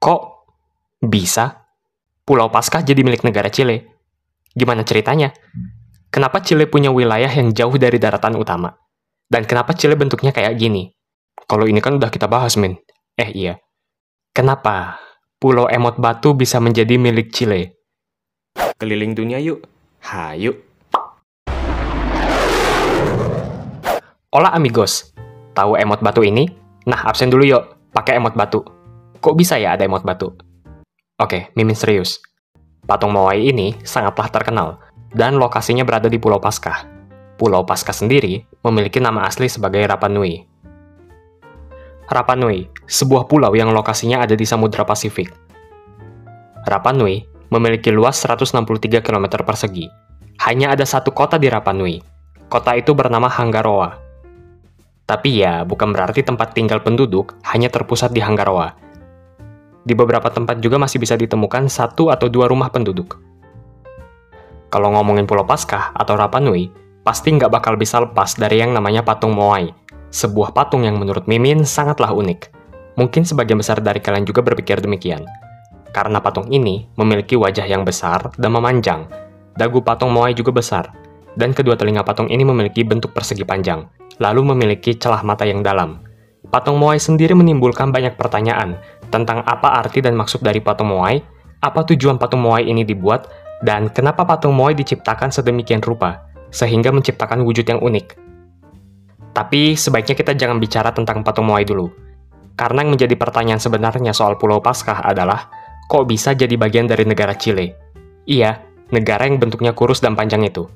Kok bisa Pulau Paskah jadi milik negara Chile? Gimana ceritanya? Kenapa Chile punya wilayah yang jauh dari daratan utama? Dan kenapa Chile bentuknya kayak gini? Kalau ini kan udah kita bahas, men. Iya. Kenapa Pulau Emot Batu bisa menjadi milik Chile? Keliling dunia yuk. Hayu. Hola amigos. Tahu emot batu ini? Nah, absen dulu yuk. Pakai emot batu. Kok bisa ya ada emot batu? Oke, mimin serius. Patung Moai ini sangatlah terkenal, dan lokasinya berada di Pulau Paskah. Pulau Paskah sendiri memiliki nama asli sebagai Rapa Nui. Rapa Nui, sebuah pulau yang lokasinya ada di Samudra Pasifik. Rapa Nui memiliki luas 163 km persegi. Hanya ada satu kota di Rapa Nui. Kota itu bernama Hanggaroa. Tapi ya, bukan berarti tempat tinggal penduduk hanya terpusat di Hanggaroa. Di beberapa tempat juga masih bisa ditemukan 1 atau 2 rumah penduduk. Kalau ngomongin Pulau Paskah atau Rapa Nui, pasti nggak bakal bisa lepas dari yang namanya patung Moai, sebuah patung yang menurut Mimin sangatlah unik. Mungkin sebagian besar dari kalian juga berpikir demikian. Karena patung ini memiliki wajah yang besar dan memanjang, dagu patung Moai juga besar, dan kedua telinga patung ini memiliki bentuk persegi panjang, lalu memiliki celah mata yang dalam. Patung Moai sendiri menimbulkan banyak pertanyaan tentang apa arti dan maksud dari patung Moai, apa tujuan patung Moai ini dibuat, dan kenapa patung Moai diciptakan sedemikian rupa, sehingga menciptakan wujud yang unik. Tapi sebaiknya kita jangan bicara tentang patung Moai dulu, karena yang menjadi pertanyaan sebenarnya soal Pulau Paskah adalah, kok bisa jadi bagian dari negara Chile? Iya, negara yang bentuknya kurus dan panjang itu.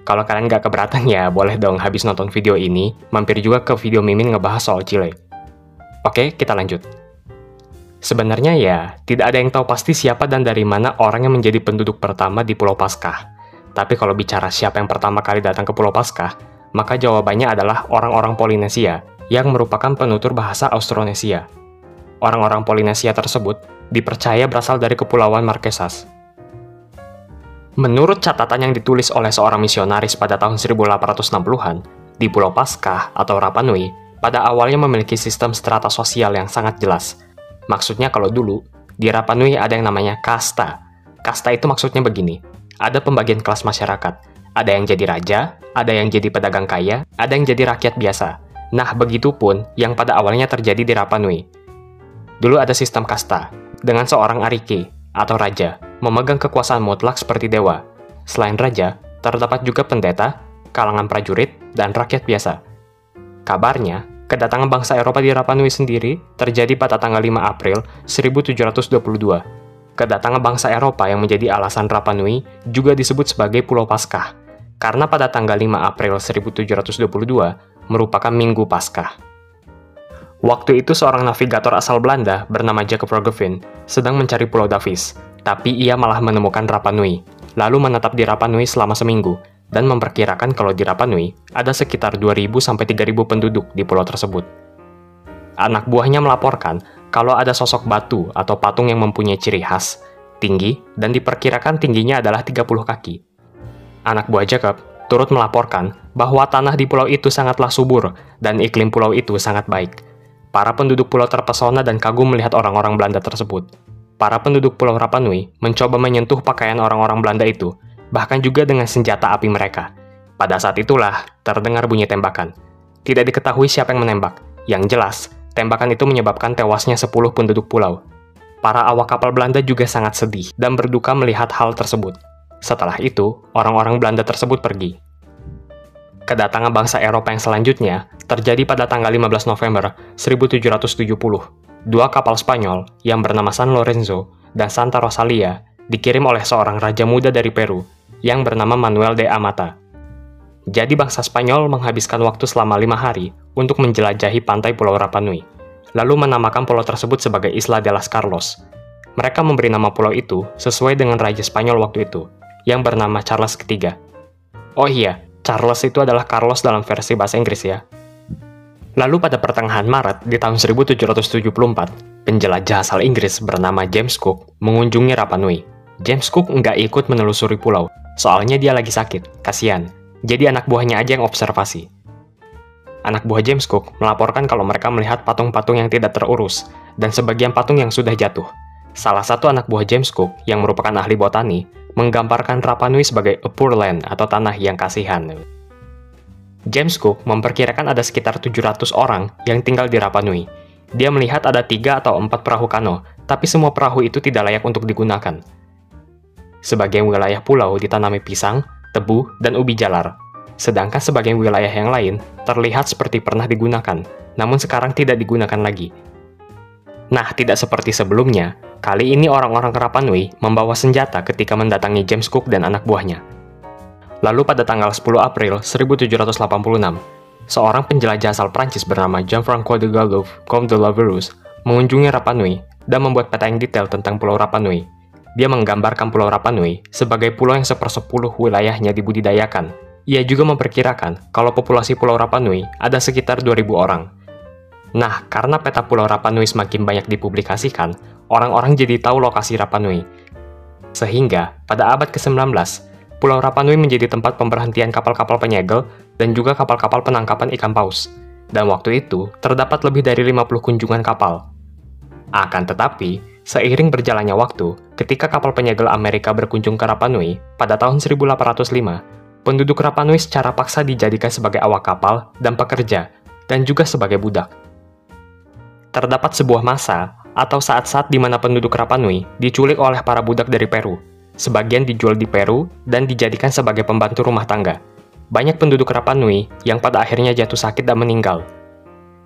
Kalau kalian nggak keberatan ya, boleh dong habis nonton video ini, mampir juga ke video Mimin ngebahas soal Chile. Oke, kita lanjut. Sebenarnya ya, tidak ada yang tahu pasti siapa dan dari mana orang yang menjadi penduduk pertama di Pulau Paskah. Tapi kalau bicara siapa yang pertama kali datang ke Pulau Paskah, maka jawabannya adalah orang-orang Polinesia yang merupakan penutur bahasa Austronesia. Orang-orang Polinesia tersebut dipercaya berasal dari Kepulauan Marquesas. Menurut catatan yang ditulis oleh seorang misionaris pada tahun 1860-an, di Pulau Paskah atau Rapa Nui, pada awalnya memiliki sistem strata sosial yang sangat jelas. Maksudnya kalau dulu, di Rapa Nui ada yang namanya kasta. Kasta itu maksudnya begini, ada pembagian kelas masyarakat. Ada yang jadi raja, ada yang jadi pedagang kaya, ada yang jadi rakyat biasa. Nah, begitupun yang pada awalnya terjadi di Rapa Nui. Dulu ada sistem kasta, dengan seorang arike, atau raja, memegang kekuasaan mutlak seperti dewa. Selain raja, terdapat juga pendeta, kalangan prajurit, dan rakyat biasa. Kabarnya, kedatangan bangsa Eropa di Rapa Nui sendiri terjadi pada tanggal 5 April 1722. Kedatangan bangsa Eropa yang menjadi alasan Rapa Nui juga disebut sebagai Pulau Paskah, karena pada tanggal 5 April 1722 merupakan Minggu Paskah. Waktu itu seorang navigator asal Belanda bernama Jacob Roggeveen sedang mencari Pulau Davis, tapi ia malah menemukan Rapa Nui, lalu menetap di Rapa Nui selama seminggu, dan memperkirakan kalau di Rapa Nui ada sekitar 2.000-3.000 penduduk di pulau tersebut. Anak buahnya melaporkan kalau ada sosok batu atau patung yang mempunyai ciri khas, tinggi, dan diperkirakan tingginya adalah 30 kaki. Anak buah Jacob turut melaporkan bahwa tanah di pulau itu sangatlah subur dan iklim pulau itu sangat baik. Para penduduk pulau terpesona dan kagum melihat orang-orang Belanda tersebut. Para penduduk Pulau Rapa Nui mencoba menyentuh pakaian orang-orang Belanda itu, bahkan juga dengan senjata api mereka. Pada saat itulah, terdengar bunyi tembakan. Tidak diketahui siapa yang menembak. Yang jelas, tembakan itu menyebabkan tewasnya 10 penduduk pulau. Para awak kapal Belanda juga sangat sedih dan berduka melihat hal tersebut. Setelah itu, orang-orang Belanda tersebut pergi. Kedatangan bangsa Eropa yang selanjutnya terjadi pada tanggal 15 November 1770. Dua kapal Spanyol yang bernama San Lorenzo dan Santa Rosalia dikirim oleh seorang raja muda dari Peru yang bernama Manuel de Amata. Jadi bangsa Spanyol menghabiskan waktu selama 5 hari untuk menjelajahi pantai Pulau Rapa Nui, lalu menamakan pulau tersebut sebagai Isla de las Carlos. Mereka memberi nama pulau itu sesuai dengan raja Spanyol waktu itu, yang bernama Charles III. Oh iya, Charles itu adalah Carlos dalam versi bahasa Inggris ya. Lalu pada pertengahan Maret di tahun 1774, penjelajah asal Inggris bernama James Cook mengunjungi Rapa Nui. James Cook nggak ikut menelusuri pulau, soalnya dia lagi sakit, kasihan. Jadi anak buahnya aja yang observasi. Anak buah James Cook melaporkan kalau mereka melihat patung-patung yang tidak terurus, dan sebagian patung yang sudah jatuh. Salah satu anak buah James Cook yang merupakan ahli botani menggambarkan Rapa Nui sebagai a poor land atau tanah yang kasihan. James Cook memperkirakan ada sekitar 700 orang yang tinggal di Rapa Nui. Dia melihat ada 3 atau 4 perahu kano, tapi semua perahu itu tidak layak untuk digunakan. Sebagian wilayah pulau ditanami pisang, tebu, dan ubi jalar. Sedangkan sebagian wilayah yang lain terlihat seperti pernah digunakan, namun sekarang tidak digunakan lagi. Nah, tidak seperti sebelumnya, kali ini orang-orang Rapa Nui membawa senjata ketika mendatangi James Cook dan anak buahnya. Lalu pada tanggal 10 April 1786, seorang penjelajah asal Prancis bernama Jean-François de Galaume Comte de la Pérouse mengunjungi Rapa Nui dan membuat peta yang detail tentang Pulau Rapa Nui. Dia menggambarkan Pulau Rapa Nui sebagai pulau yang 1/10 wilayahnya dibudidayakan. Ia juga memperkirakan kalau populasi Pulau Rapa Nui ada sekitar 2.000 orang. Nah, karena peta Pulau Rapa Nui semakin banyak dipublikasikan, orang-orang jadi tahu lokasi Rapa Nui. Sehingga, pada abad ke-19, Pulau Rapa Nui menjadi tempat pemberhentian kapal-kapal penyegel dan juga kapal-kapal penangkapan ikan paus. Dan waktu itu, terdapat lebih dari 50 kunjungan kapal. Akan tetapi, seiring berjalannya waktu, ketika kapal penyegel Amerika berkunjung ke Rapa Nui pada tahun 1805, penduduk Rapa Nui secara paksa dijadikan sebagai awak kapal dan pekerja, dan juga sebagai budak. Terdapat sebuah masa atau saat-saat di mana penduduk Rapa Nui diculik oleh para budak dari Peru. Sebagian dijual di Peru dan dijadikan sebagai pembantu rumah tangga. Banyak penduduk Rapa Nui yang pada akhirnya jatuh sakit dan meninggal.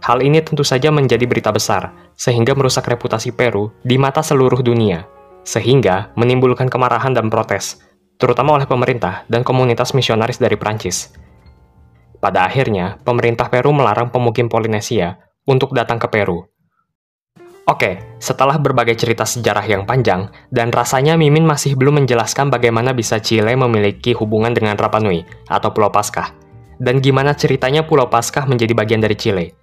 Hal ini tentu saja menjadi berita besar, sehingga merusak reputasi Peru di mata seluruh dunia, sehingga menimbulkan kemarahan dan protes, terutama oleh pemerintah dan komunitas misionaris dari Prancis. Pada akhirnya, pemerintah Peru melarang pemukim Polinesia untuk datang ke Peru. Oke, setelah berbagai cerita sejarah yang panjang, dan rasanya Mimin masih belum menjelaskan bagaimana bisa Chile memiliki hubungan dengan Rapa Nui atau Pulau Paskah, dan gimana ceritanya Pulau Paskah menjadi bagian dari Chile.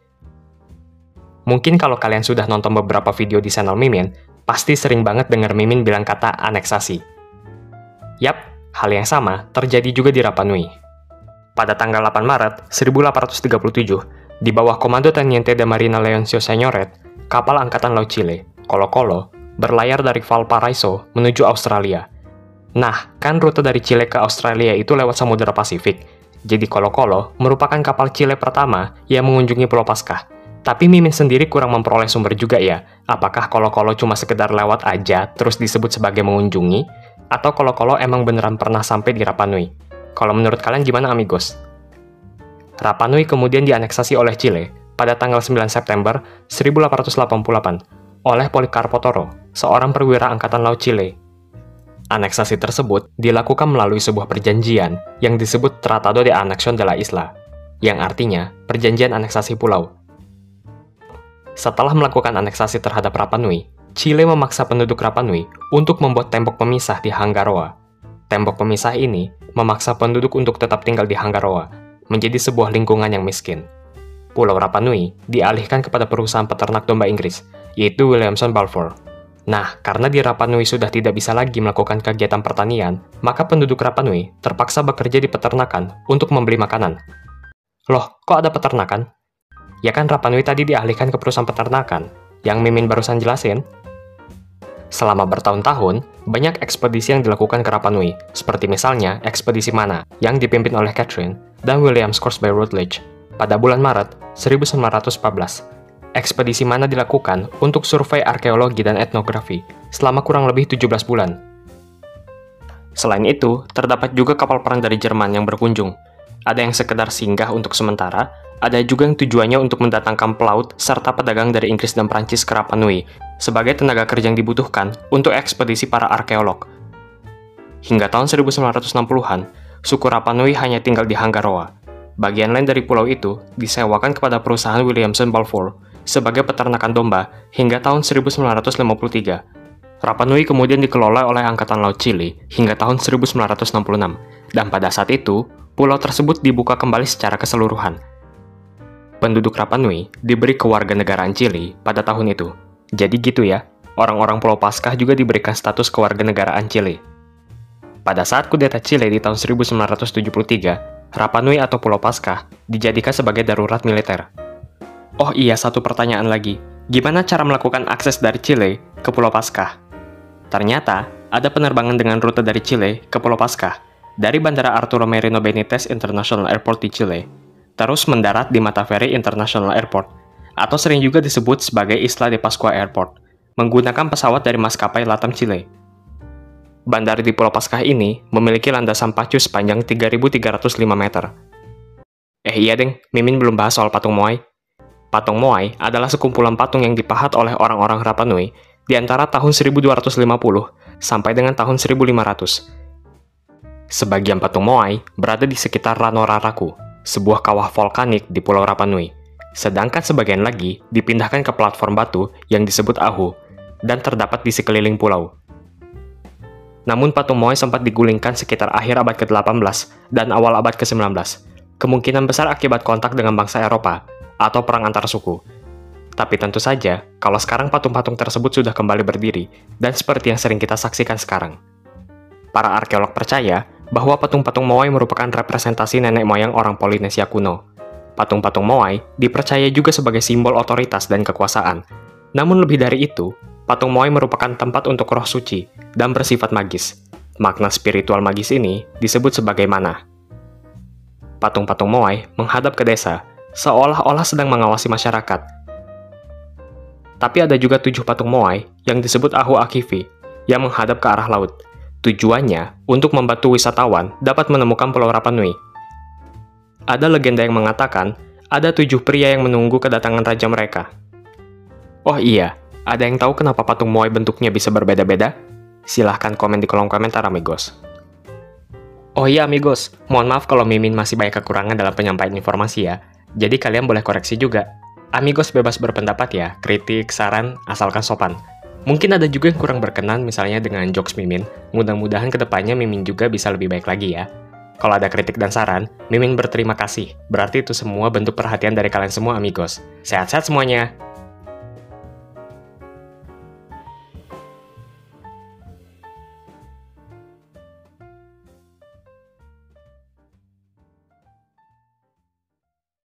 Mungkin kalau kalian sudah nonton beberapa video di channel Mimin, pasti sering banget dengar Mimin bilang kata aneksasi. Yap, hal yang sama terjadi juga di Rapa Nui. Pada tanggal 8 Maret 1837, di bawah komando Teniente de Marina Leoncio Signoret, kapal Angkatan Laut Chile, Colo-Colo, berlayar dari Valparaiso menuju Australia. Nah, kan rute dari Chile ke Australia itu lewat Samudra Pasifik, jadi Colo-Colo merupakan kapal Chile pertama yang mengunjungi Pulau Paskah. Tapi Mimin sendiri kurang memperoleh sumber juga ya, apakah Colo-Colo cuma sekedar lewat aja terus disebut sebagai mengunjungi, atau Colo-Colo emang beneran pernah sampai di Rapa Nui? Kalau menurut kalian gimana amigos? Rapa Nui kemudian dianeksasi oleh Chile pada tanggal 9 September 1888 oleh Policarpo Toro, seorang perwira Angkatan Laut Chile. Aneksasi tersebut dilakukan melalui sebuah perjanjian yang disebut Tratado de Anexión de la Isla, yang artinya perjanjian aneksasi pulau. Setelah melakukan aneksasi terhadap Rapa Nui, Chile memaksa penduduk Rapa Nui untuk membuat tembok pemisah di Hangaroa. Tembok pemisah ini memaksa penduduk untuk tetap tinggal di Hangaroa, menjadi sebuah lingkungan yang miskin. Pulau Rapa Nui dialihkan kepada perusahaan peternak domba Inggris, yaitu Williamson Balfour. Nah, karena di Rapa Nui sudah tidak bisa lagi melakukan kegiatan pertanian, maka penduduk Rapa Nui terpaksa bekerja di peternakan untuk membeli makanan. Loh, kok ada peternakan? Ya kan Rapa Nui tadi dialihkan ke perusahaan peternakan, yang Mimin barusan jelasin. Selama bertahun-tahun, banyak ekspedisi yang dilakukan ke Rapa Nui, seperti misalnya ekspedisi Mana, yang dipimpin oleh Catherine dan William Scoresby Routledge. Pada bulan Maret 1914, ekspedisi Mana dilakukan untuk survei arkeologi dan etnografi selama kurang lebih 17 bulan. Selain itu, terdapat juga kapal perang dari Jerman yang berkunjung. Ada yang sekedar singgah untuk sementara, ada juga yang tujuannya untuk mendatangkan pelaut serta pedagang dari Inggris dan Prancis ke Rapa Nui sebagai tenaga kerja yang dibutuhkan untuk ekspedisi para arkeolog. Hingga tahun 1960-an, suku Rapa Nui hanya tinggal di Hangaroa. Bagian lain dari pulau itu disewakan kepada perusahaan Williamson Balfour sebagai peternakan domba hingga tahun 1953. Rapa Nui kemudian dikelola oleh Angkatan Laut Chile hingga tahun 1966, dan pada saat itu, pulau tersebut dibuka kembali secara keseluruhan. Penduduk Rapa Nui diberi kewarganegaraan Chile pada tahun itu. Jadi gitu ya, orang-orang Pulau Paskah juga diberikan status kewarganegaraan Chile. Pada saat kudeta Chile di tahun 1973, Rapa Nui atau Pulau Paskah dijadikan sebagai darurat militer. Oh iya, satu pertanyaan lagi. Gimana cara melakukan akses dari Chile ke Pulau Paskah? Ternyata, ada penerbangan dengan rute dari Chile ke Pulau Paskah, dari Bandara Arturo Merino Benitez International Airport di Chile, terus mendarat di Mataveri International Airport, atau sering juga disebut sebagai Isla de Pascua Airport, menggunakan pesawat dari maskapai LATAM Chile. Bandara di Pulau Paskah ini memiliki landasan pacu sepanjang 3.305 meter. Iya deng, Mimin belum bahas soal patung Moai. Patung Moai adalah sekumpulan patung yang dipahat oleh orang-orang Rapa Nui di antara tahun 1250 sampai dengan tahun 1500. Sebagian patung Moai berada di sekitar Ranoraraku, sebuah kawah vulkanik di Pulau Rapa Nui, sedangkan sebagian lagi dipindahkan ke platform batu yang disebut Ahu dan terdapat di sekeliling pulau. Namun patung Moai sempat digulingkan sekitar akhir abad ke-18 dan awal abad ke-19, kemungkinan besar akibat kontak dengan bangsa Eropa atau perang antar suku. Tapi tentu saja, kalau sekarang patung-patung tersebut sudah kembali berdiri, dan seperti yang sering kita saksikan sekarang. Para arkeolog percaya bahwa patung-patung Moai merupakan representasi nenek moyang orang Polinesia kuno. Patung-patung Moai dipercaya juga sebagai simbol otoritas dan kekuasaan. Namun lebih dari itu, patung Moai merupakan tempat untuk roh suci dan bersifat magis. Makna spiritual magis ini disebut sebagai mana. Patung-patung Moai menghadap ke desa, seolah-olah sedang mengawasi masyarakat. Tapi ada juga 7 patung Moai yang disebut Ahu Akivi, yang menghadap ke arah laut. Tujuannya untuk membantu wisatawan dapat menemukan Pulau Rapa Nui. Ada legenda yang mengatakan, ada 7 pria yang menunggu kedatangan raja mereka. Oh iya, ada yang tahu kenapa patung Moai bentuknya bisa berbeda-beda? Silahkan komen di kolom komentar, amigos. Oh iya, amigos, mohon maaf kalau Mimin masih banyak kekurangan dalam penyampaian informasi ya. Jadi kalian boleh koreksi juga. Amigos bebas berpendapat ya, kritik, saran, asalkan sopan. Mungkin ada juga yang kurang berkenan misalnya dengan jokes Mimin. Mudah-mudahan kedepannya Mimin juga bisa lebih baik lagi ya. Kalau ada kritik dan saran, Mimin berterima kasih. Berarti itu semua bentuk perhatian dari kalian semua, amigos. Sehat-sehat semuanya!